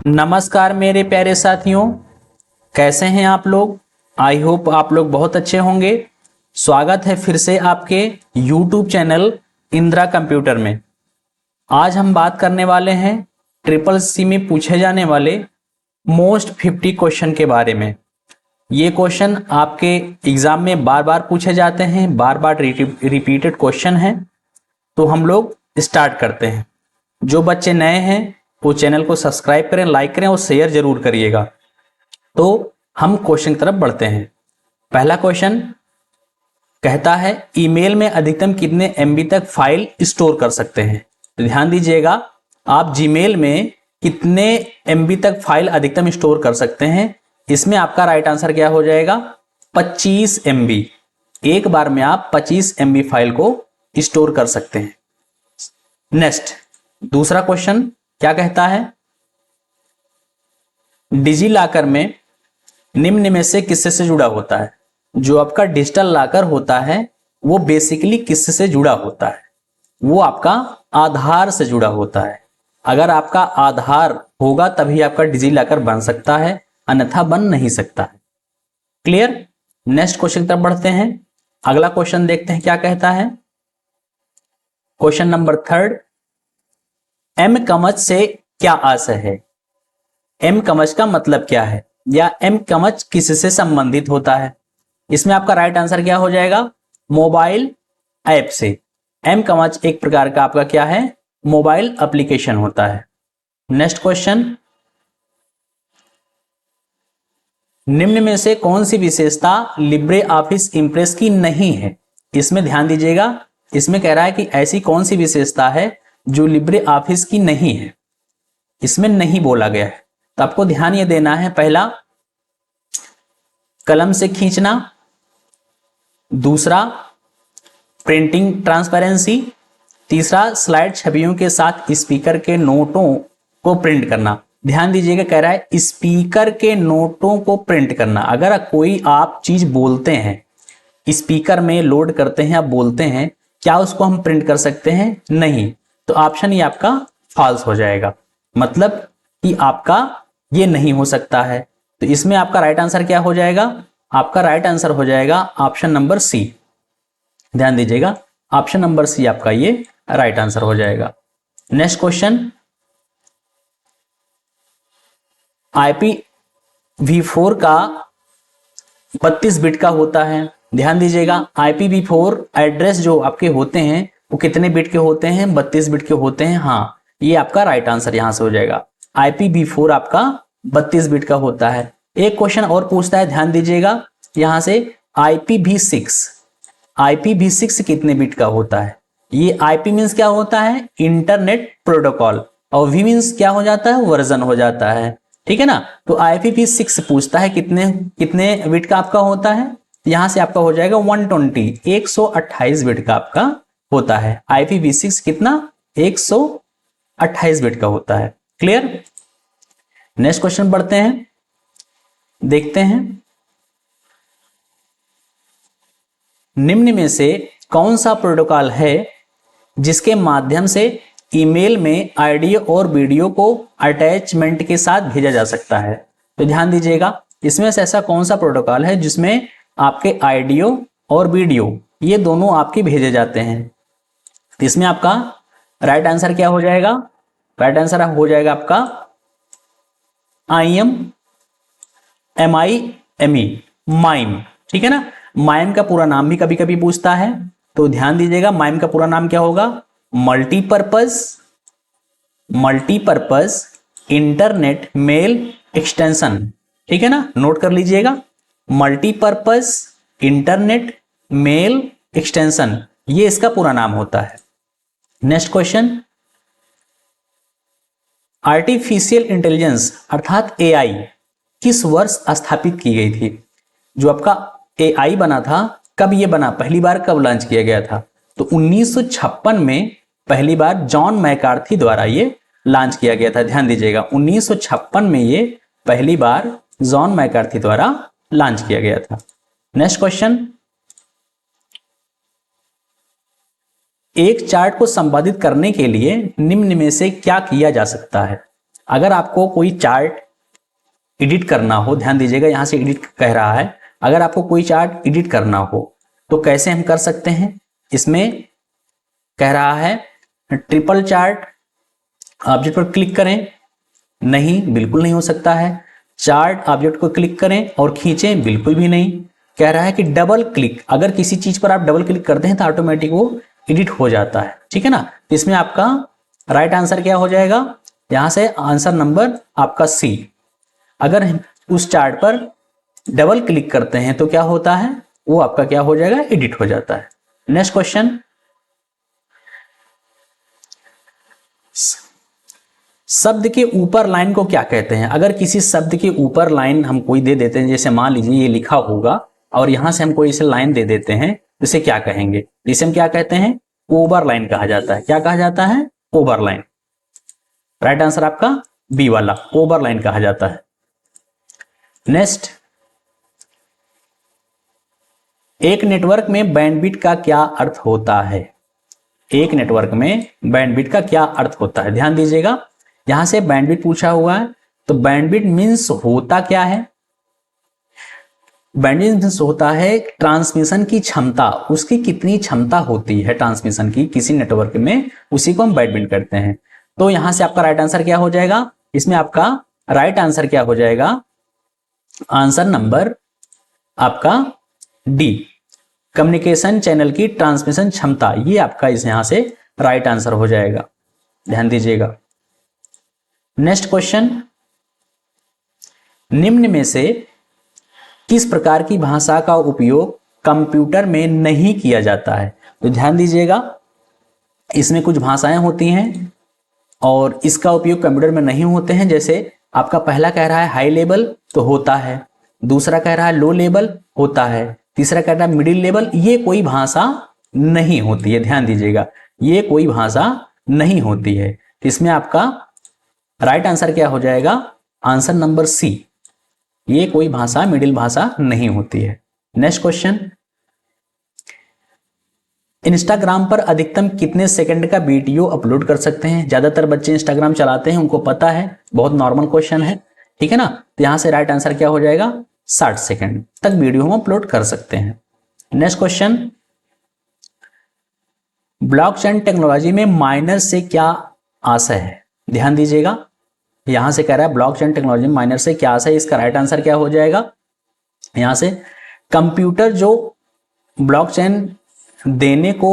नमस्कार मेरे प्यारे साथियों, कैसे हैं आप लोग। आई होप आप लोग बहुत अच्छे होंगे। स्वागत है फिर से आपके YouTube चैनल इंदिरा कंप्यूटर में। आज हम बात करने वाले हैं ट्रिपल सी में पूछे जाने वाले मोस्ट 50 क्वेश्चन के बारे में। ये क्वेश्चन आपके एग्जाम में बार बार पूछे जाते हैं, बार बार रिपीटेड क्वेश्चन हैं। तो हम लोग स्टार्ट करते हैं। जो बच्चे नए हैं वो चैनल को सब्सक्राइब करें, लाइक करें और शेयर जरूर करिएगा। तो हम क्वेश्चन की तरफ बढ़ते हैं। पहला क्वेश्चन कहता है ईमेल में अधिकतम कितने एमबी तक फाइल स्टोर कर सकते हैं। तो ध्यान दीजिएगा, आप जीमेल में कितने एमबी तक फाइल अधिकतम स्टोर कर सकते हैं। इसमें आपका राइट आंसर क्या हो जाएगा, 25 एमबी। एक बार में आप 25 एमबी फाइल को स्टोर कर सकते हैं। नेक्स्ट दूसरा क्वेश्चन क्या कहता है, डिजी लॉकर में निम्न में से किससे जुड़ा होता है। जो आपका डिजिटल लॉकर होता है वो बेसिकली किससे जुड़ा होता है, वो आपका आधार से जुड़ा होता है। अगर आपका आधार होगा तभी आपका डिजी लॉकर बन सकता है, अन्यथा बन नहीं सकता है। क्लियर। नेक्स्ट क्वेश्चन की तरफ बढ़ते हैं। अगला क्वेश्चन देखते हैं क्या कहता है। क्वेश्चन नंबर 3, एम कवच से क्या आशय है। एम कवच का मतलब क्या है या एम कवच किससे संबंधित होता है। इसमें आपका राइट आंसर क्या हो जाएगा, मोबाइल ऐप से। एम कवच एक प्रकार का आपका क्या है, मोबाइल एप्लीकेशन होता है। नेक्स्ट क्वेश्चन, निम्न में से कौन सी विशेषता लिब्रे ऑफिस इंप्रेस की नहीं है। इसमें ध्यान दीजिएगा, इसमें कह रहा है कि ऐसी कौन सी विशेषता है जो लिब्रे ऑफिस की नहीं है। इसमें नहीं बोला गया है, तो आपको ध्यान ये देना है। पहला, कलम से खींचना। दूसरा, प्रिंटिंग ट्रांसपेरेंसी। तीसरा, स्लाइड छवियों के साथ स्पीकर के नोटों को प्रिंट करना। ध्यान दीजिएगा, कह रहा है स्पीकर के नोटों को प्रिंट करना। अगर कोई आप चीज बोलते हैं, स्पीकर में लोड करते हैं, आप बोलते हैं, क्या उसको हम प्रिंट कर सकते हैं, नहीं। तो ऑप्शन ये आपका फॉल्स हो जाएगा, मतलब कि आपका ये नहीं हो सकता है। तो इसमें आपका राइट आंसर क्या हो जाएगा, आपका राइट आंसर हो जाएगा ऑप्शन नंबर सी। ध्यान दीजिएगा, ऑप्शन नंबर सी आपका ये राइट आंसर हो जाएगा। नेक्स्ट क्वेश्चन, IPv4 का 32 बिट का होता है। ध्यान दीजिएगा, IPv4 एड्रेस जो आपके होते हैं वो कितने बिट के होते हैं, 32 बिट के होते हैं। हाँ, ये आपका राइट आंसर यहां से हो जाएगा। IPv4 आपका 32 बिट का होता है। एक क्वेश्चन और पूछता है, ध्यान दीजिएगा यहां से, IPv6 कितने बिट का होता है। ये IP मीन्स क्या होता है, इंटरनेट प्रोटोकॉल, और V मीन्स क्या हो जाता है, वर्जन हो जाता है। ठीक है ना। तो IPv6 पूछता है कितने कितने बिट का आपका होता है। यहां से आपका हो जाएगा 128 बिट का आपका होता है। IPv6 कितना, 128 बिट का होता है। क्लियर। नेक्स्ट क्वेश्चन बढ़ते हैं, देखते हैं, निम्न में से कौन सा प्रोटोकॉल है जिसके माध्यम से ईमेल में ऑडियो और वीडियो को अटैचमेंट के साथ भेजा जा सकता है। तो ध्यान दीजिएगा, इसमें से ऐसा कौन सा प्रोटोकॉल है जिसमें आपके ऑडियो और वीडियो ये दोनों आपके भेजे जाते हैं। इसमें आपका राइट आंसर क्या हो जाएगा, राइट आंसर हो जाएगा आपका MIME, माइम। ठीक है ना। माइम का पूरा नाम भी कभी कभी पूछता है, तो ध्यान दीजिएगा माइम का पूरा नाम क्या होगा, मल्टीपर्पज इंटरनेट मेल एक्सटेंशन। ठीक है ना, नोट कर लीजिएगा, मल्टीपर्पज इंटरनेट मेल एक्सटेंशन, ये इसका पूरा नाम होता है। नेक्स्ट क्वेश्चन, आर्टिफिशियल इंटेलिजेंस अर्थात AI किस वर्ष स्थापित की गई थी। जो आपका AI बना था, कब ये बना, पहली बार कब लॉन्च किया गया था। तो 1956 में पहली बार जॉन मैकार्थी द्वारा ये लॉन्च किया गया था। ध्यान दीजिएगा, 1956 में ये पहली बार जॉन मैकार्थी द्वारा लॉन्च किया गया था। नेक्स्ट क्वेश्चन, एक चार्ट को संपादित करने के लिए निम्न में से क्या किया जा सकता है। अगर आपको कोई चार्ट एडिट करना हो, ध्यान दीजिएगा यहां से एडिट कह रहा है, अगर आपको कोई चार्ट एडिट करना हो तो कैसे हम कर सकते हैं। इसमें कह रहा है ट्रिपल चार्ट, ऑब्जेक्ट पर क्लिक करें, नहीं, बिल्कुल नहीं हो सकता है। चार्ट ऑब्जेक्ट को क्लिक करें और खींचें, बिल्कुल भी नहीं। कह रहा है कि डबल क्लिक, अगर किसी चीज पर आप डबल क्लिक करते हैं तो ऑटोमेटिक वो एडिट हो जाता है, ठीक है ना। तो इसमें आपका राइट आंसर क्या हो जाएगा, यहां से आंसर नंबर आपका सी। अगर उस चार्ट पर डबल क्लिक करते हैं तो क्या होता है, वो आपका क्या हो जाएगा, एडिट हो जाता है। नेक्स्ट क्वेश्चन, शब्द के ऊपर लाइन को क्या कहते हैं। अगर किसी शब्द के ऊपर लाइन हम कोई दे देते हैं, जैसे मान लीजिए ये लिखा होगा और यहां से हम कोई इसे लाइन दे देते हैं, तो इसे क्या कहेंगे, इसे हम क्या कहते हैं, ओवर लाइन कहा जाता है। क्या कहा जाता है, ओवर लाइन। राइट आंसर आपका बी वाला, ओवर लाइन कहा जाता है। नेक्स्ट, एक नेटवर्क में बैंडविड्थ का क्या अर्थ होता है। एक नेटवर्क में बैंडविड्थ का क्या अर्थ होता है, ध्यान दीजिएगा यहां से बैंडविड्थ पूछा हुआ है, तो बैंडविड्थ मींस होता क्या है, बैंडविड्थ मींस होता है ट्रांसमिशन की क्षमता, उसकी कितनी क्षमता होती है ट्रांसमिशन की किसी नेटवर्क में, उसी को हम बैंडविड्थ करते हैं। तो यहां से आपका राइट आंसर क्या हो जाएगा, इसमें आपका राइट आंसर क्या हो जाएगा, आंसर नंबर आपका डी, कम्युनिकेशन चैनल की ट्रांसमिशन क्षमता, ये आपका इस यहां से राइट आंसर हो जाएगा, ध्यान दीजिएगा। नेक्स्ट क्वेश्चन, निम्न में से किस प्रकार की भाषा का उपयोग कंप्यूटर में नहीं किया जाता है। तो ध्यान दीजिएगा इसमें कुछ भाषाएं होती हैं और इसका उपयोग कंप्यूटर में नहीं होते हैं। जैसे आपका पहला कह रहा है हाई लेवल, तो होता है, दूसरा कह रहा है लो लेवल, होता है, तीसरा कह रहा है मिडिल लेवल, ये कोई भाषा नहीं होती है, ध्यान दीजिएगा ये कोई भाषा नहीं होती है। इसमें आपका राइट आंसर क्या हो जाएगा, आंसर नंबर सी, ये कोई भाषा मिडिल भाषा नहीं होती है। नेक्स्ट क्वेश्चन, इंस्टाग्राम पर अधिकतम कितने सेकंड का वीडियो अपलोड कर सकते हैं। ज्यादातर बच्चे इंस्टाग्राम चलाते हैं, उनको पता है, बहुत नॉर्मल क्वेश्चन है, ठीक है ना। तो यहां से राइट आंसर क्या हो जाएगा, 60 सेकंड तक वीडियो हम अपलोड कर सकते हैं। नेक्स्ट क्वेश्चन, ब्लॉकचेन टेक्नोलॉजी में माइनर से क्या आशय है। ध्यान दीजिएगा यहां से कह रहा है ब्लॉकचेन टेक्नोलॉजी में माइनर से क्या आशय है, इसका राइट आंसर क्या हो जाएगा, यहां से कंप्यूटर जो ब्लॉकचेन देने को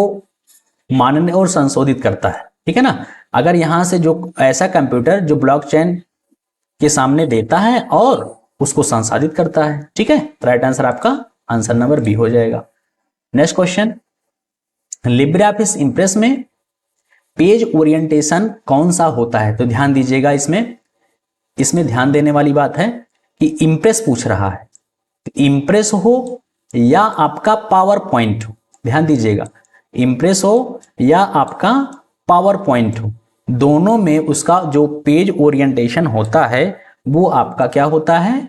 मानने और संशोधित करता है, ठीक है ना। अगर यहां से जो ऐसा कंप्यूटर जो ब्लॉकचेन के सामने देता है और उसको संसाधित करता है, ठीक है। राइट आंसर आपका आंसर नंबर बी हो जाएगा। Next question, Libre office Impress में पेज ओरिएंटेशन कौन सा होता है। तो ध्यान दीजिएगा इसमें ध्यान देने वाली बात है कि इंप्रेस पूछ रहा है, इंप्रेस हो या आपका पावर पॉइंट हो, ध्यान दीजिएगा इंप्रेस हो या आपका पावर पॉइंट हो, दोनों में उसका जो पेज ओरिएंटेशन होता है वो आपका क्या होता है,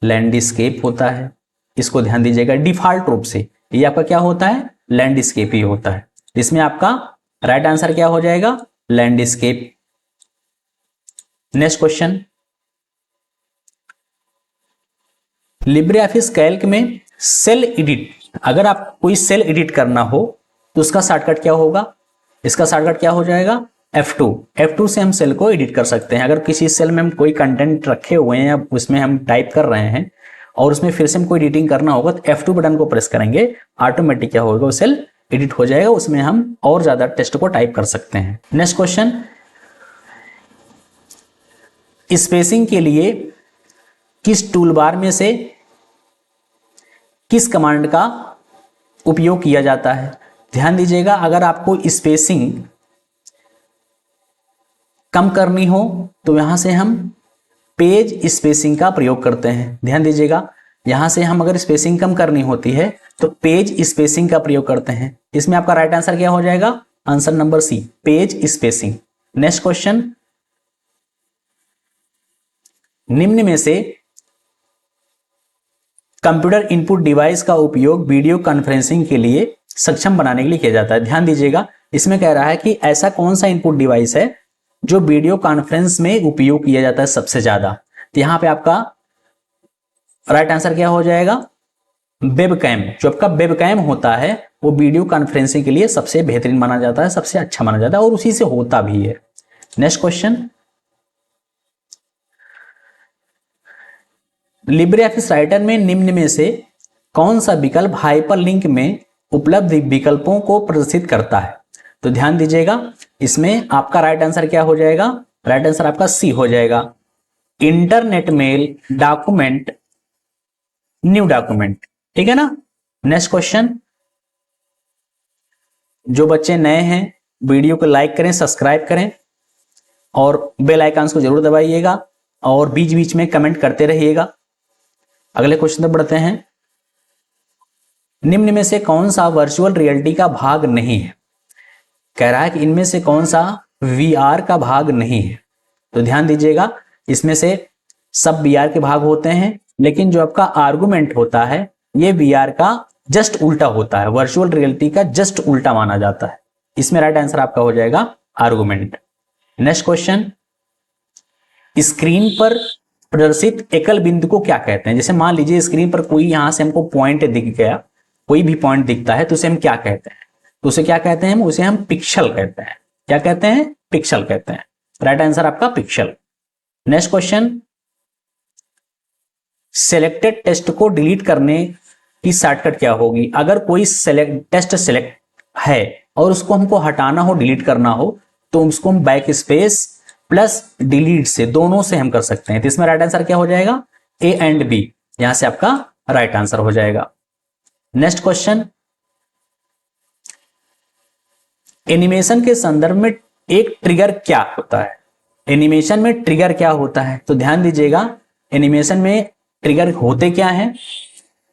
लैंडस्केप होता है। इसको ध्यान दीजिएगा डिफॉल्ट रूप से ये आपका क्या होता है, लैंडस्केप ही होता है। इसमें आपका राइट आंसर क्या हो जाएगा, landscape. Next question, Libre office Calc में सेल एडिट, अगर आप कोई सेल एडिट करना हो तो उसका शॉर्टकट क्या होगा, इसका शॉर्टकट क्या हो जाएगा, F2 से हम सेल को एडिट कर सकते हैं। अगर किसी सेल में हम कोई कंटेंट रखे हुए हैं या उसमें हम टाइप कर रहे हैं और उसमें फिर से हम कोई एडिटिंग करना होगा तो F2 बटन को प्रेस करेंगे, ऑटोमेटिक क्या होगा, वो सेल एडिट हो जाएगा, उसमें हम और ज्यादा टेक्स्ट को टाइप कर सकते हैं। नेक्स्ट क्वेश्चन, स्पेसिंग के लिए किस टूलबार में से किस कमांड का उपयोग किया जाता है। ध्यान दीजिएगा अगर आपको स्पेसिंग कम करनी हो तो यहां से हम पेज स्पेसिंग का प्रयोग करते हैं। ध्यान दीजिएगा यहां से हम अगर स्पेसिंग कम करनी होती है तो पेज स्पेसिंग का प्रयोग करते हैं। इसमें आपका राइट आंसर क्या हो जाएगा, answer number C, page spacing. Next question, निम्न में से कंप्यूटर इनपुट डिवाइस का उपयोग वीडियो कॉन्फ्रेंसिंग के लिए सक्षम बनाने के लिए किया जाता है। ध्यान दीजिएगा इसमें कह रहा है कि ऐसा कौन सा इनपुट डिवाइस है जो वीडियो कॉन्फ्रेंस में उपयोग किया जाता है सबसे ज्यादा, तो यहां पे आपका राइट आंसर क्या हो जाएगा? वेबकैम। जो आपका वेबकैम होता है वो वीडियो कॉन्फ्रेंसिंग के लिए सबसे बेहतरीन माना जाता है, सबसे अच्छा माना जाता है और उसी से होता भी है। Next question, Libre office writer में निम्न में से कौन सा विकल्प हाइपरलिंक में उपलब्ध विकल्पों को प्रदर्शित करता है? तो ध्यान दीजिएगा, इसमें आपका राइट आंसर क्या हो जाएगा? राइट आंसर आपका सी हो जाएगा, internet mail document new document. ठीक है ना। नेक्स्ट क्वेश्चन, जो बच्चे नए हैं वीडियो को लाइक करें, सब्सक्राइब करें और बेल आइकन को जरूर दबाइएगा और बीच बीच में कमेंट करते रहिएगा। अगले क्वेश्चन पर बढ़ते हैं, निम्न में से कौन सा वर्चुअल रियलिटी का भाग नहीं है? कह रहा है कि इनमें से कौन सा वीआर का भाग नहीं है। तो ध्यान दीजिएगा, इसमें से सब वीआर के भाग होते हैं, लेकिन जो आपका आर्गुमेंट होता है ये वीआर का जस्ट उल्टा होता है, वर्चुअल रियलिटी का जस्ट उल्टा माना जाता है। इसमें राइट आंसर आपका हो जाएगा आर्गुमेंट। नेक्स्ट क्वेश्चन, स्क्रीन पर प्रदर्शित एकल बिंदु को क्या कहते हैं? जैसे मान लीजिए स्क्रीन पर कोई यहां से हमको पॉइंट दिख गया, कोई भी पॉइंट दिखता है तो उसे हम क्या कहते हैं? तो उसे क्या कहते हैं? उसे हम पिक्सल कहते हैं। क्या कहते हैं? पिक्सल कहते हैं। राइट आंसर आपका pixel. Next question, selected test को डिलीट करने की शॉर्टकट क्या होगी? अगर कोई टेस्ट सिलेक्ट है और उसको हमको हटाना हो, डिलीट करना हो, तो उसको हम बैक स्पेस प्लस डिलीट से, दोनों से हम कर सकते हैं। तो इसमें राइट आंसर क्या हो जाएगा? ए एंड बी, यहां से आपका राइट आंसर हो जाएगा। नेक्स्ट क्वेश्चन, एनिमेशन के संदर्भ में एक ट्रिगर क्या होता है? एनिमेशन में ट्रिगर क्या होता है? तो ध्यान दीजिएगा, एनिमेशन में ट्रिगर होते क्या हैं?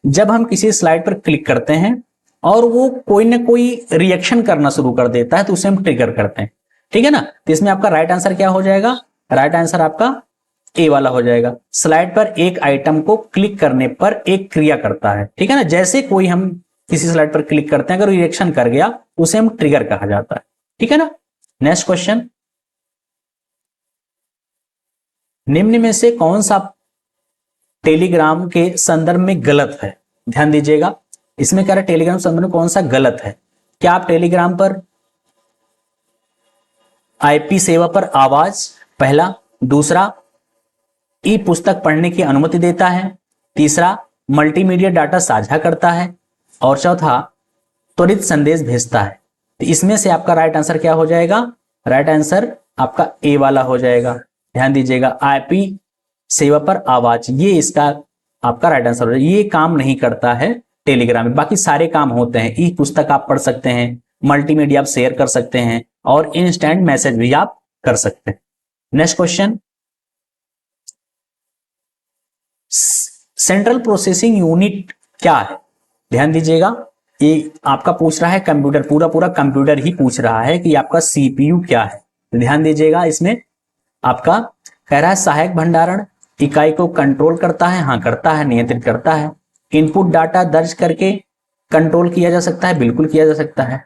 जब हम किसी स्लाइड पर क्लिक करते हैं और वो कोई ना कोई रिएक्शन करना शुरू कर देता है तो उसे हम ट्रिगर करते हैं। ठीक है ना। तो इसमें आपका राइट आंसर क्या हो जाएगा? राइट आंसर आपका ए वाला हो जाएगा। स्लाइड पर एक आइटम को क्लिक करने पर एक क्रिया करता है। ठीक है ना। जैसे कोई हम किसी स्लाइड पर क्लिक करते हैं, अगर रिएक्शन कर गया उसे हम ट्रिगर कहा जाता है। ठीक है ना। नेक्स्ट क्वेश्चन, निम्न में से कौन सा टेलीग्राम के संदर्भ में गलत है? ध्यान दीजिएगा, इसमें क्या है? टेलीग्राम संदर्भ में कौन सा गलत है? क्या आप टेलीग्राम पर आईपी सेवा पर आवाज, पहला। दूसरा, ई पुस्तक पढ़ने की अनुमति देता है। तीसरा, मल्टीमीडिया डाटा साझा करता है। और चौथा, त्वरित संदेश भेजता है। तो इसमें से आपका राइट आंसर क्या हो जाएगा? राइट आंसर आपका ए वाला हो जाएगा। ध्यान दीजिएगा, आईपी सेवा पर आवाज, ये इसका आपका राइट आंसर हो जाएगा। ये काम नहीं करता है टेलीग्राम में, बाकी सारे काम होते हैं। ई पुस्तक आप पढ़ सकते हैं, मल्टीमीडिया आप शेयर कर सकते हैं और इंस्टेंट मैसेज भी आप कर सकते हैं। Next question, central processing unit क्या है? ध्यान दीजिएगा, ये आपका पूछ रहा है कंप्यूटर, पूरा पूरा कंप्यूटर ही पूछ रहा है कि आपका सीपीयू क्या है। तो ध्यान दीजिएगा, इसमें आपका कह रहा है सहायक भंडारण इकाई को कंट्रोल करता है। हाँ करता है, नियंत्रित करता है। इनपुट डाटा दर्ज करके कंट्रोल किया जा सकता है, बिल्कुल किया जा सकता है।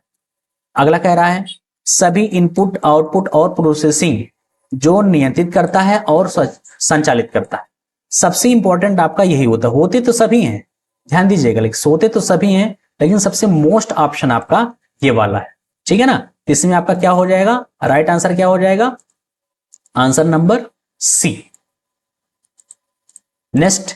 अगला कह रहा है सभी इनपुट आउटपुट और प्रोसेसिंग जो नियंत्रित करता है और संचालित करता है। सबसे इंपॉर्टेंट आपका यही होता है। होते तो सभी हैं, ध्यान दीजिएगा, लेकिन सोते तो सभी हैं, लेकिन सबसे मोस्ट ऑप्शन आपका ये वाला है। ठीक है ना। इसमें आपका क्या हो जाएगा? राइट आंसर क्या हो जाएगा? Answer number C. Next,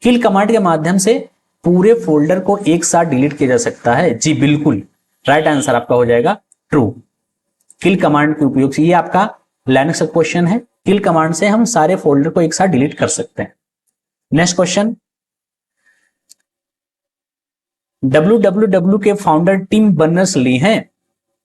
kill command के माध्यम से पूरे फोल्डर को एक साथ डिलीट किया जा सकता है। जी बिल्कुल, राइट आंसर आपका हो जाएगा ट्रू। किल कमांड के उपयोग से, ये आपका लिनक्स का क्वेश्चन है, किल कमांड से हम सारे फोल्डर को एक साथ डिलीट कर सकते हैं। नेक्स्ट क्वेश्चन, www के फाउंडर टिम बर्नर्स-ली हैं?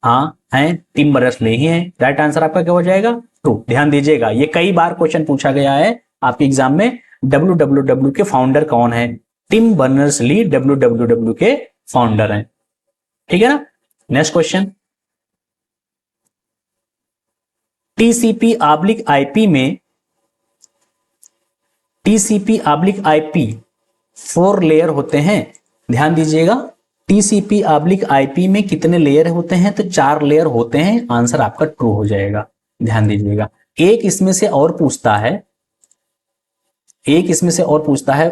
हाँ हैं, टिम बर्नर्स-ली ही हैं। राइट आंसर आपका क्या हो जाएगा? ट्रू। ध्यान दीजिएगा, ये कई बार क्वेश्चन पूछा गया है आपके एग्जाम में, www के फाउंडर कौन है? टिम बर्नर्स-ली www के फाउंडर हैं। ठीक है ना। नेक्स्ट क्वेश्चन, TCP/IP में TCP/IP 4 लेयर होते हैं। ध्यान दीजिएगा, टीसीपी ऑब्लिक आईपी में कितने लेयर होते हैं? तो 4 लेयर होते हैं। आंसर आपका ट्रू हो जाएगा। ध्यान दीजिएगा। एक इसमें से और पूछता है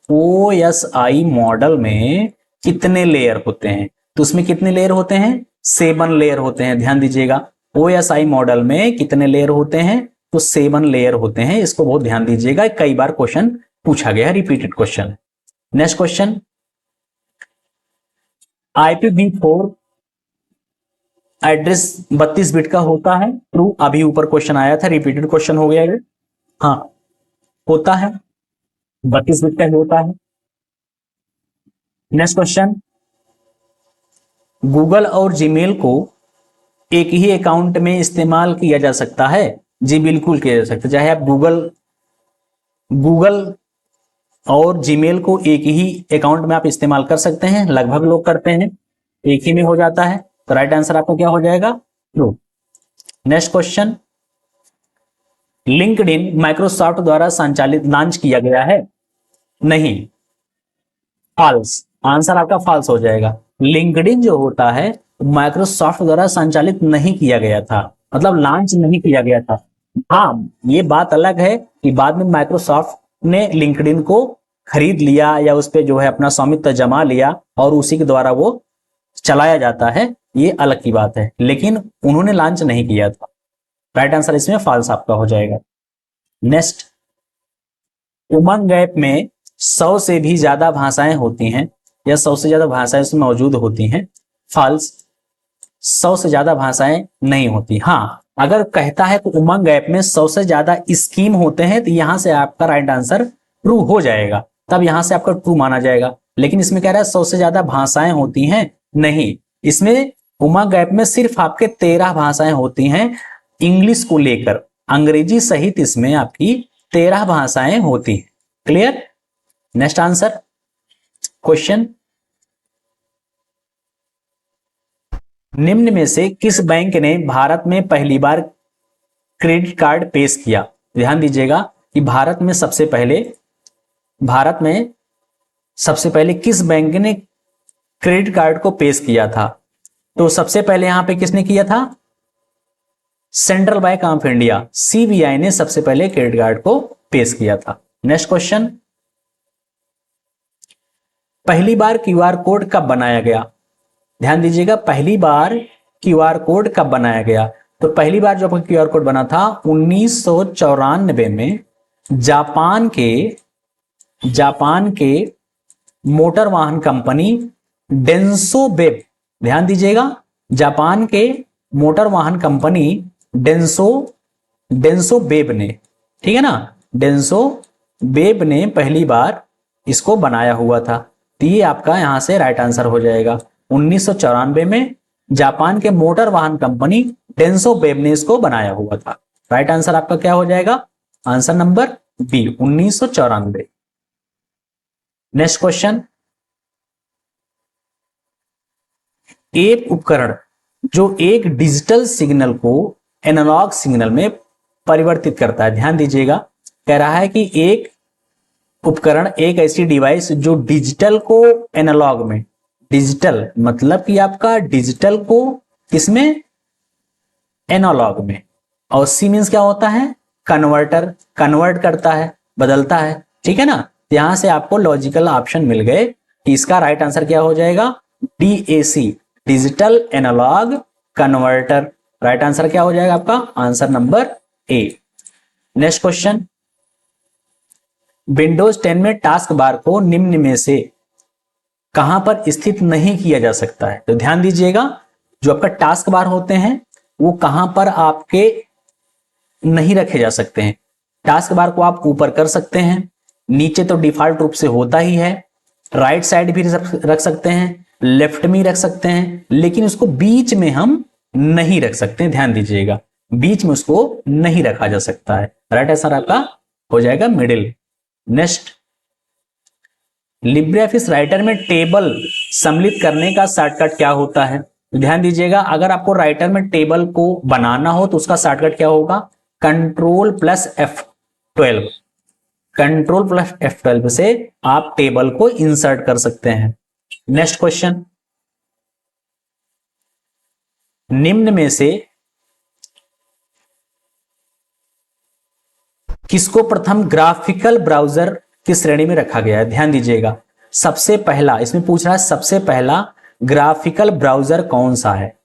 ओएसआई मॉडल में कितने लेयर होते हैं? तो उसमें कितने लेयर होते हैं? 7 लेयर होते हैं। ध्यान दीजिएगा। ओएसआई मॉडल में कितने लेयर होते हैं? तो 7 लेयर होते हैं। इसको बहुत ध्यान दीजिएगा, कई बार क्वेश्चन पूछा गया है, repeated question. Next question, IPv4 address 32 bit का होता है? ट्रू। अभी ऊपर क्वेश्चन आया था, रिपीटेड क्वेश्चन हो गया है। हाँ, होता है, 32 बिट का होता है। नेक्स्ट क्वेश्चन, गूगल और जीमेल को एक ही अकाउंट में इस्तेमाल किया जा सकता है? जी बिल्कुल किया जा सकता है। चाहे आप गूगल और जीमेल को एक ही अकाउंट में आप इस्तेमाल कर सकते हैं। लगभग लोग करते हैं, एक ही में हो जाता है। तो राइट आंसर आपका क्या हो जाएगा? True. Next question, LinkedIn Microsoft द्वारा संचालित लॉन्च किया गया है? नहीं, फॉल्स। आंसर आपका फॉल्स हो जाएगा। लिंक्डइन जो होता है माइक्रोसॉफ्ट द्वारा संचालित नहीं किया गया था, मतलब लॉन्च नहीं किया गया था। हाँ, ये बात अलग है कि बाद में माइक्रोसॉफ्ट ने लिंक्डइन को खरीद लिया या उस पर जो है अपना स्वामित्व जमा लिया और उसी के द्वारा वो चलाया जाता है, ये अलग की बात है, लेकिन उन्होंने लॉन्च नहीं किया था। राइट आंसर इसमें फॉल्स आपका हो जाएगा। नेक्स्ट, उमंग ऐप में 100 से भी ज्यादा भाषाएं होती हैं या 100 से ज्यादा भाषाएं उसमें मौजूद होती हैं? फॉल्स। 100 से ज्यादा भाषाएं नहीं होती। हाँ, अगर कहता है तो उमंग ऐप में 100 से ज्यादा स्कीम होते हैं तो यहां से आपका राइट आंसर ट्रू हो जाएगा, तब यहां से आपका ट्रू माना जाएगा। लेकिन इसमें कह रहा है 100 से ज्यादा भाषाएं होती हैं, नहीं, इसमें उमंग ऐप में सिर्फ आपके 13 भाषाएं होती हैं इंग्लिश को लेकर, अंग्रेजी सहित इसमें आपकी 13 भाषाएं होती हैं। क्लियर? नेक्स्ट आंसर क्वेश्चन, निम्न में से किस बैंक ने भारत में पहली बार क्रेडिट कार्ड पेश किया? ध्यान दीजिएगा कि भारत में सबसे पहले किस बैंक ने क्रेडिट कार्ड को पेश किया था? तो सबसे पहले यहां पे किसने किया था? Central bank of India, CBI ने सबसे पहले क्रेडिट कार्ड को पेश किया था। नेक्स्ट क्वेश्चन, पहली बार क्यूआर कोड कब बनाया गया? ध्यान दीजिएगा, पहली बार क्यूआर कोड कब बनाया गया? तो पहली बार जो क्यूआर कोड बना था 1994 में जापान के मोटर वाहन कंपनी डेंसो बेब, ध्यान दीजिएगा, जापान के मोटर वाहन कंपनी डेंसो बेब ने, ठीक है ना, डेंसो बेब ने पहली बार इसको बनाया हुआ था। तो ये आपका यहां से राइट आंसर हो जाएगा। 1994 में जापान के मोटर वाहन कंपनी डेंसो बेब ने इसको बनाया हुआ था। राइट आंसर आपका क्या हो जाएगा? Answer number B, 1994। Next question, एक उपकरण जो एक डिजिटल सिग्नल को एनालॉग सिग्नल में परिवर्तित करता है। ध्यान दीजिएगा, कह रहा है कि एक उपकरण, एक ऐसी डिवाइस जो डिजिटल को एनालॉग में, डिजिटल मतलब कि आपका डिजिटल को किसमें? एनालॉग में। और सी मीन्स क्या होता है? कन्वर्टर, कन्वर्ट करता है, बदलता है, ठीक है ना। यहां से आपको लॉजिकल ऑप्शन मिल गए कि इसका राइट आंसर क्या हो जाएगा? DAC, digital analog converter. Right answer क्या हो जाएगा आपका? Answer number A. Next question, Windows 10 में टास्क बार को निम्न में से कहां पर स्थित नहीं किया जा सकता है? तो ध्यान दीजिएगा, जो आपका टास्क बार होते हैं वो कहां पर आपके नहीं रखे जा सकते हैं। टास्क बार को आप ऊपर कर सकते हैं, नीचे तो डिफॉल्ट रूप से होता ही है, राइट साइड भी रख सकते हैं, लेफ्ट में रख सकते हैं, लेकिन उसको बीच में हम नहीं रख सकते। ध्यान दीजिएगा, बीच में उसको नहीं रखा जा सकता है। राइट आंसर आपका हो जाएगा मिडिल। नेक्स्ट, लिब्रियोफिस राइटर में टेबल सम्मिलित करने का शॉर्टकट क्या होता है? ध्यान दीजिएगा, अगर आपको राइटर में टेबल को बनाना हो तो उसका शॉर्टकट क्या होगा? Ctrl+F12, Ctrl+F12 से आप टेबल को इंसर्ट कर सकते हैं। नेक्स्ट क्वेश्चन, निम्न में से किसको प्रथम ग्राफिकल ब्राउजर की श्रेणी में रखा गया है? ध्यान दीजिएगा, सबसे पहला इसमें पूछ रहा है सबसे पहला ग्राफिकल ब्राउजर कौन सा है?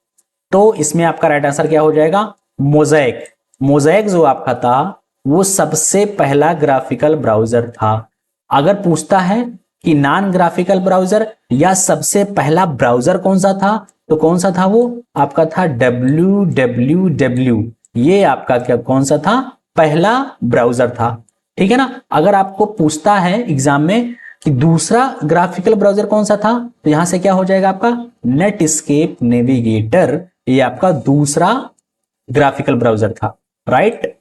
तो इसमें आपका राइट आंसर क्या हो जाएगा? मोज़ेक। मोज़ेक जो आपका था वो सबसे पहला ग्राफिकल ब्राउजर था। अगर पूछता है कि नॉन ग्राफिकल ब्राउजर या सबसे पहला ब्राउजर कौन सा था, तो कौन सा था वो? आपका था www। ये आपका क्या कौन सा था? पहला ब्राउजर था। ठीक है ना। अगर आपको पूछता है एग्जाम में कि दूसरा ग्राफिकल ब्राउजर कौन सा था, तो यहां से क्या हो जाएगा आपका? Netscape navigator. ये आपका दूसरा ग्राफिकल ब्राउजर था, राइट।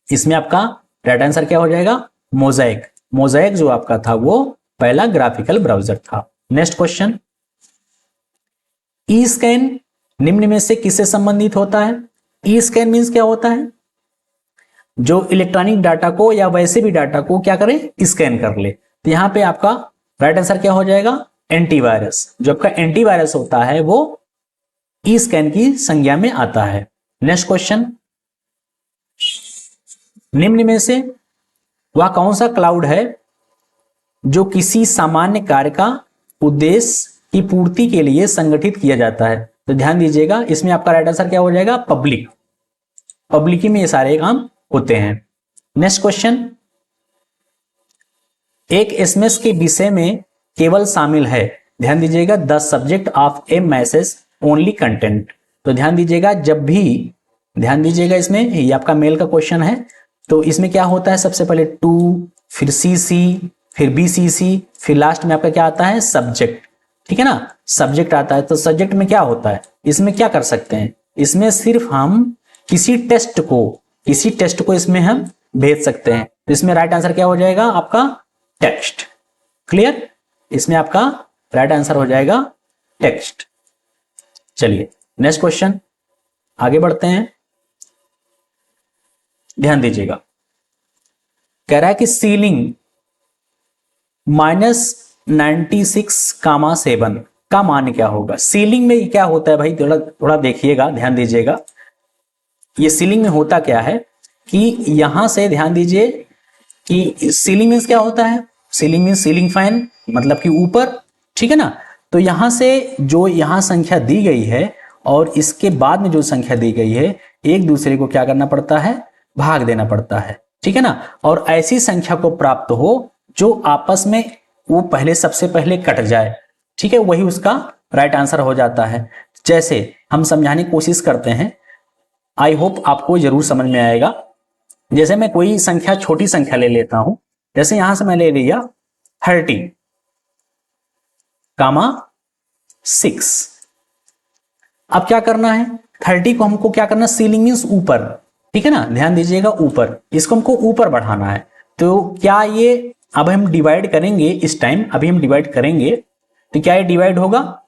इसमें आपका राइट आंसर क्या हो जाएगा? मोज़ेक। मोज़ेक जो आपका था वो पहला ग्राफिकल ब्राउजर था। नेक्स्ट क्वेश्चन, ई स्कैन निम्न में से किससे संबंधित होता है? ई स्कैन मीन्स क्या होता है? जो इलेक्ट्रॉनिक डाटा को या वैसे भी डाटा को क्या करे? स्कैन कर ले। तो यहां पे आपका राइट आंसर क्या हो जाएगा? एंटीवायरस। जो आपका एंटीवायरस होता है वो ई स्कैन की संज्ञा में आता है। नेक्स्ट क्वेश्चन, निम्न में से वह कौन सा क्लाउड है जो किसी सामान्य कार्य का उद्देश्य की पूर्ति के लिए संगठित किया जाता है? तो ध्यान दीजिएगा, इसमें आपका राइट आंसर क्या हो जाएगा? पब्लिक। पब्लिक में ये सारे काम होते हैं। नेक्स्ट क्वेश्चन, एक एसएमएस के विषय में केवल शामिल है, ध्यान दीजिएगा, the subject of A message only content. तो ध्यान दीजिएगा, जब भी ध्यान दीजिएगा, इसमें ये आपका मेल का क्वेश्चन है, तो इसमें क्या होता है? सबसे पहले टू, फिर सीसी, फिर बीसीसी, फिर लास्ट में आपका क्या आता है? सब्जेक्ट। ठीक है ना, सब्जेक्ट आता है। तो सब्जेक्ट में क्या होता है? इसमें क्या कर सकते हैं? इसमें सिर्फ हम किसी टेस्ट को इसमें हम भेज सकते हैं। तो इसमें राइट आंसर क्या हो जाएगा आपका? टेक्स्ट। क्लियर? इसमें आपका राइट आंसर हो जाएगा टेक्स्ट। चलिए नेक्स्ट क्वेश्चन, आगे बढ़ते हैं। ध्यान दीजिएगा, कह रहा है कि सीलिंग -96,7 का मान क्या होगा? सीलिंग में क्या होता है भाई? थोड़ा देखिएगा, ध्यान दीजिएगा। ये सीलिंग में होता क्या है कि यहां से ध्यान दीजिए कि सीलिंग मीन्स क्या होता है? सीलिंग मीन्स सीलिंग फैन, मतलब कि ऊपर। ठीक है ना। तो यहां से जो यहां संख्या दी गई है और इसके बाद में जो संख्या दी गई है, एक दूसरे को क्या करना पड़ता है? भाग देना पड़ता है। ठीक है ना। और ऐसी संख्या को प्राप्त हो जो आपस में वो पहले सबसे पहले कट जाए। ठीक है, वही उसका राइट आंसर हो जाता है। जैसे हम समझाने की कोशिश करते हैं, आई होप आपको जरूर समझ में आएगा। जैसे मैं कोई संख्या, छोटी संख्या ले लेता हूं, जैसे यहां से मैं ले लिया 30,6। अब क्या करना है? 30 को हमको क्या करना? सीलिंग मीन्स ऊपर। ठीक है ना, ध्यान दीजिएगा, ऊपर। इसको हमको ऊपर बढ़ाना है। तो क्या ये अब हम डिवाइड करेंगे इस टाइम, अभी हम डिवाइड करेंगे, तो क्या ये डिवाइड होगा?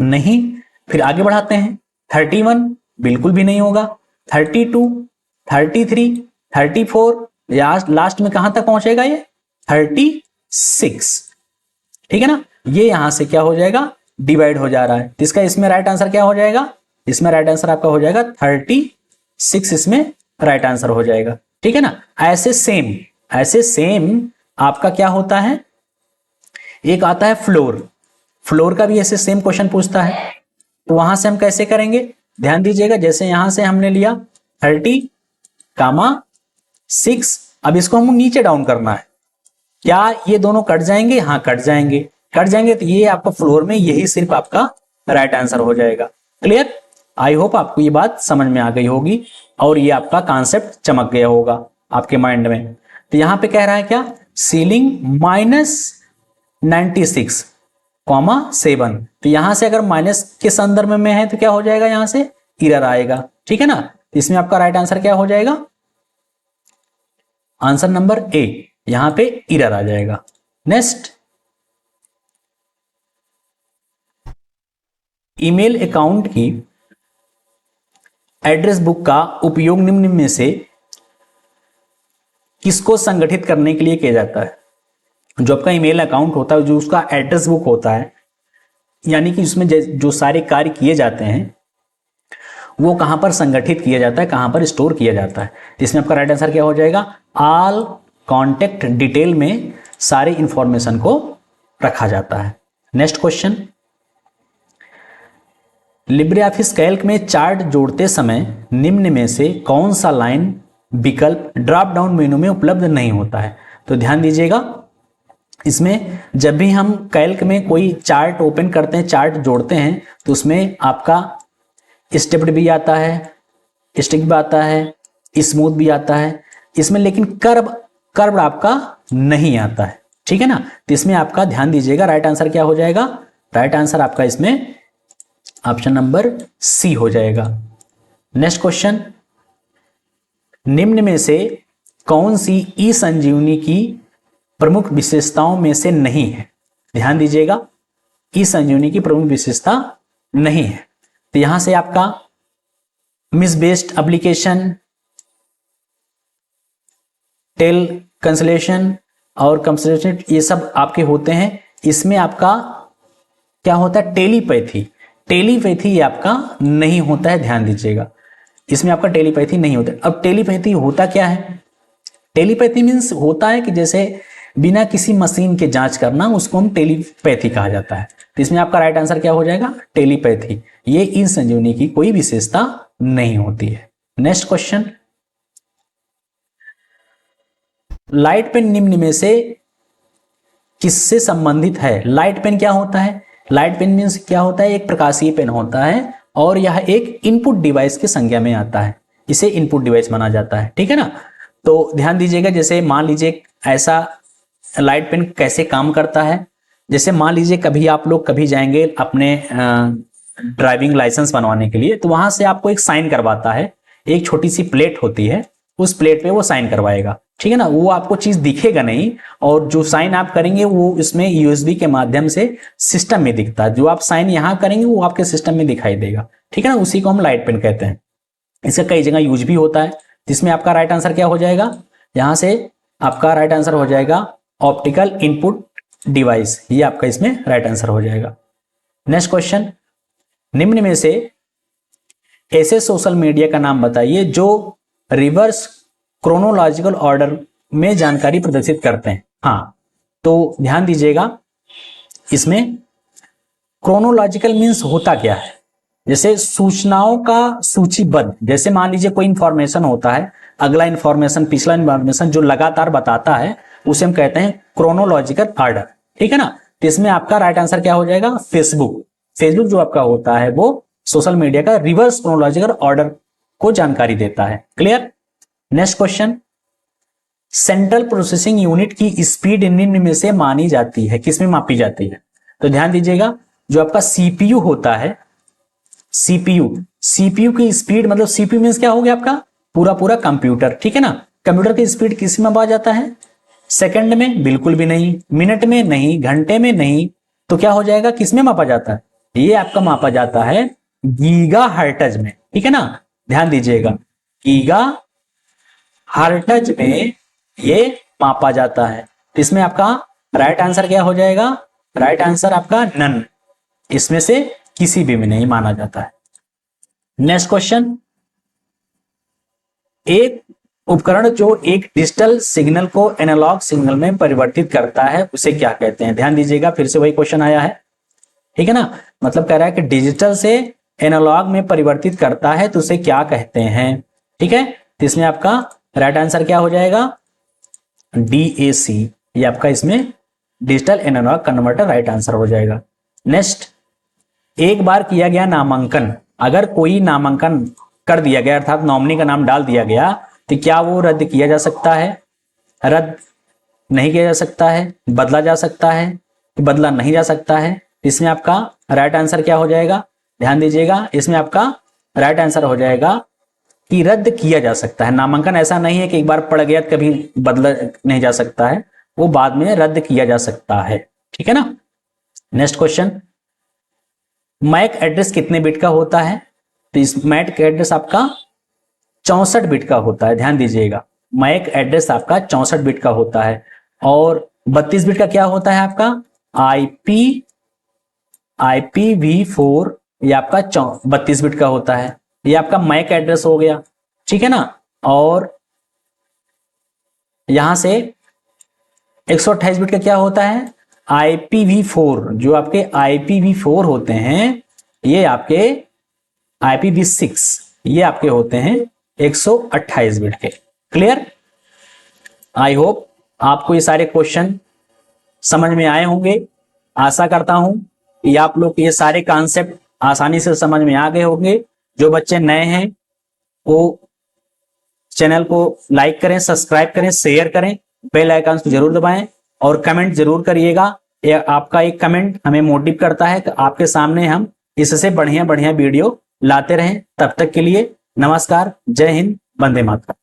नहीं। फिर आगे बढ़ाते हैं, 31 बिल्कुल भी नहीं होगा, 32, 33, 34, लास्ट में कहां तक पहुंचेगा? ये 36। ठीक है ना। ये यहां से क्या हो जाएगा? डिवाइड हो जा रहा है। इसका इसमें राइट आंसर क्या हो जाएगा? इसमें राइट आंसर आपका हो जाएगा 36, इसमें राइट आंसर हो जाएगा। ठीक है ना। ऐसे सेम आपका क्या होता है? एक आता है फ्लोर। फ्लोर का भी ऐसे सेम क्वेश्चन पूछता है। तो वहां से हम कैसे करेंगे? ध्यान दीजिएगा, जैसे यहां से हमने लिया 30,6, अब इसको हम नीचे डाउन करना है। क्या ये दोनों कट जाएंगे? हाँ, कट जाएंगे। कट जाएंगे तो ये आपका फ्लोर में यही सिर्फ आपका राइट आंसर हो जाएगा। क्लियर? आई होप आपको ये बात समझ में आ गई होगी और ये आपका कॉन्सेप्ट चमक गया होगा आपके माइंड में। तो यहां पे कह रहा है क्या? सीलिंग -96,7। तो यहां से अगर माइनस के संदर्भ में है तो क्या हो जाएगा? यहां से एरर आएगा। ठीक है ना। तो इसमें आपका राइट आंसर क्या हो जाएगा? आंसर नंबर ए, यहां पे एरर आ जाएगा। नेक्स्ट, ईमेल अकाउंट की एड्रेस बुक का उपयोग निम्न में से किसको संगठित करने के लिए किया जाता है? जो आपका ईमेल अकाउंट होता है, जो उसका एड्रेस बुक होता है, यानी कि उसमें जो सारे कार्य किए जाते हैं वो कहां पर संगठित किया जाता है, कहां पर स्टोर किया जाता है। इसमें आपका राइट आंसर क्या हो जाएगा, ऑल कॉन्टेक्ट डिटेल में सारे इंफॉर्मेशन को रखा जाता है। Next question, Libre office Calc में चार्ट जोड़ते समय निम्न में से कौन सा लाइन विकल्प ड्रॉप डाउन मेनू में उपलब्ध नहीं होता है। तो ध्यान दीजिएगा, इसमें जब भी हम कैल्क में कोई चार्ट ओपन करते हैं, चार्ट जोड़ते हैं, तो उसमें आपका स्टेप्ड भी आता है, स्टिक भी आता है, स्मूथ भी आता है इसमें, लेकिन कर्व आपका नहीं आता है, ठीक है ना। तो इसमें आपका ध्यान दीजिएगा, राइट आंसर क्या हो जाएगा, राइट आंसर आपका इसमें ऑप्शन नंबर सी हो जाएगा। नेक्स्ट क्वेश्चन, निम्न में से कौन सी ई संजीवनी की प्रमुख विशेषताओं में से नहीं है। ध्यान दीजिएगा, ई संजीवनी की प्रमुख विशेषता नहीं है। तो यहां से आपका मिस बेस्ड एप्लीकेशन, टेल कंसलेशन और कंसलेशन, ये सब आपके होते हैं। इसमें आपका क्या होता है, टेलीपैथी, टेलीपैथी ये आपका नहीं होता है, ध्यान दीजिएगा, इसमें आपका टेलीपैथी नहीं होता। अब टेलीपैथी होता क्या है, टेलीपैथी मीन्स होता है कि जैसे बिना किसी मशीन के जांच करना, उसको हम टेलीपैथी कहा जाता है। तो इसमें आपका राइट आंसर क्या हो जाएगा, टेलीपैथी, ये ई संजीवनी की कोई विशेषता नहीं होती है। नेक्स्ट क्वेश्चन, लाइट पेन निम्न में से किससे संबंधित है। लाइट पेन क्या होता है, लाइट पेन मीन्स क्या होता है, एक प्रकाशीय पेन होता है और यह एक इनपुट डिवाइस की संज्ञा में आता है, इसे इनपुट डिवाइस माना जाता है, ठीक है ना। तो ध्यान दीजिएगा, जैसे मान लीजिए ऐसा लाइट पेन कैसे काम करता है, जैसे मान लीजिए कभी आप लोग कभी जाएंगे अपने ड्राइविंग लाइसेंस बनवाने के लिए, तो वहां से आपको एक साइन करवाता है, एक छोटी सी प्लेट होती है, उस प्लेट पे वो साइन करवाएगा, ठीक है ना। वो आपको चीज दिखेगा नहीं, और जो साइन आप करेंगे वो इसमें यूएसबी के माध्यम से सिस्टम में दिखता है, जो आप साइन यहां करेंगे वो आपके सिस्टम में दिखाई देगा, ठीक है ना, उसी को हम लाइट पेन कहते हैं। इसका कई जगह यूज भी होता है, जिसमें आपका राइट आंसर क्या हो जाएगा, यहां से आपका राइट आंसर हो जाएगा ऑप्टिकल इनपुट डिवाइस, ये आपका इसमें राइट आंसर हो जाएगा। नेक्स्ट क्वेश्चन, निम्न में से ऐसे सोशल मीडिया का नाम बताइए जो रिवर्स क्रोनोलॉजिकल ऑर्डर में जानकारी प्रदर्शित करते हैं। हाँ, तो ध्यान दीजिएगा, इसमें क्रोनोलॉजिकल मीन्स होता क्या है, जैसे सूचनाओं का सूचीबद्ध, जैसे मान लीजिए कोई इंफॉर्मेशन होता है, अगला इंफॉर्मेशन पिछला इंफॉर्मेशन जो लगातार बताता है उसे हम कहते हैं क्रोनोलॉजिकल ऑर्डर, ठीक है ना। तो इसमें आपका राइट आंसर क्या हो जाएगा, फेसबुक, फेसबुक जो आपका होता है वो सोशल मीडिया का रिवर्स क्रोनोलॉजिकल ऑर्डर को जानकारी देता है। Clear. Next question, central processing unit की स्पीड निम्न में से मानी जाती है, किसमें मापी जाती है। तो ध्यान दीजिएगा, जो आपका सीपीयू होता है, सीपीयू की स्पीड, मतलब सीपीयू मींस क्या हो गया आपका पूरा कंप्यूटर, ठीक है ना। कंप्यूटर की स्पीड किस में मापा जाता है, सेकंड में, बिल्कुल भी नहीं, मिनट में नहीं, घंटे में नहीं, तो क्या हो जाएगा, किसमें मापा जाता है, ये आपका मापा जाता है गीगा हर्ट्ज में, ठीक है ना। ध्यान दीजिएगा, गीगा हर्ट्ज में ये मापा जाता है। इसमें आपका राइट आंसर क्या हो जाएगा, राइट आंसर आपका नन, इसमें से किसी भी में नहीं माना जाता है। नेक्स्ट क्वेश्चन, एक उपकरण जो एक डिजिटल सिग्नल को एनालॉग सिग्नल में परिवर्तित करता है उसे क्या कहते हैं। ध्यान दीजिएगा, फिर से वही क्वेश्चन आया है, ठीक है ना। मतलब कह रहा है कि डिजिटल से एनालॉग में परिवर्तित करता है तो उसे क्या कहते हैं, ठीक है। तो इसमें आपका राइट आंसर क्या हो जाएगा, डीएसी, ये आपका इसमें digital analog converter right answer हो जाएगा। नेक्स्ट, एक बार किया गया नामांकन, अगर कोई नामांकन कर दिया गया अर्थात नॉमिनी का नाम डाल दिया गया तो क्या वो रद्द किया जा सकता है, रद्द नहीं किया जा सकता है, बदला जा सकता है, बदला नहीं जा सकता है। इसमें आपका राइट आंसर क्या हो जाएगा, ध्यान दीजिएगा, इसमें आपका राइट आंसर हो जाएगा कि रद्द किया जा सकता है। नामांकन ऐसा नहीं है कि एक बार पड़ गया कभी बदला नहीं जा सकता है, वो बाद में रद्द किया जा सकता है, ठीक है ना। नेक्स्ट क्वेश्चन, मैक एड्रेस कितने बिट का होता है। तो इस मैक एड्रेस आपका 64 बिट का होता है। ध्यान दीजिएगा, मैक एड्रेस आपका 64 बिट का होता है, और 32 बिट का क्या होता है आपका आईपी IPv4 ये आपका 32 बिट का होता है, ये आपका मैक एड्रेस हो गया, ठीक है ना। और यहां से 128 बिट का क्या होता है, IPv4, जो आपके IPv4 होते हैं ये आपके IPv6 ये आपके होते हैं 128 बिट के। क्लियर? आई होप आपको ये सारे क्वेश्चन समझ में आए होंगे। आशा करता हूं कि आप लोग ये सारे कॉन्सेप्ट आसानी से समझ में आ गए होंगे। जो बच्चे नए हैं वो चैनल को लाइक करें, सब्सक्राइब करें, शेयर करें, बेल आइकन को जरूर दबाएं और कमेंट जरूर करिएगा। आपका एक कमेंट हमें मोटिव करता है कि आपके सामने हम इससे बढ़िया बढ़िया वीडियो लाते रहें। तब तक के लिए नमस्कार, जय हिंद, वंदे मातरम।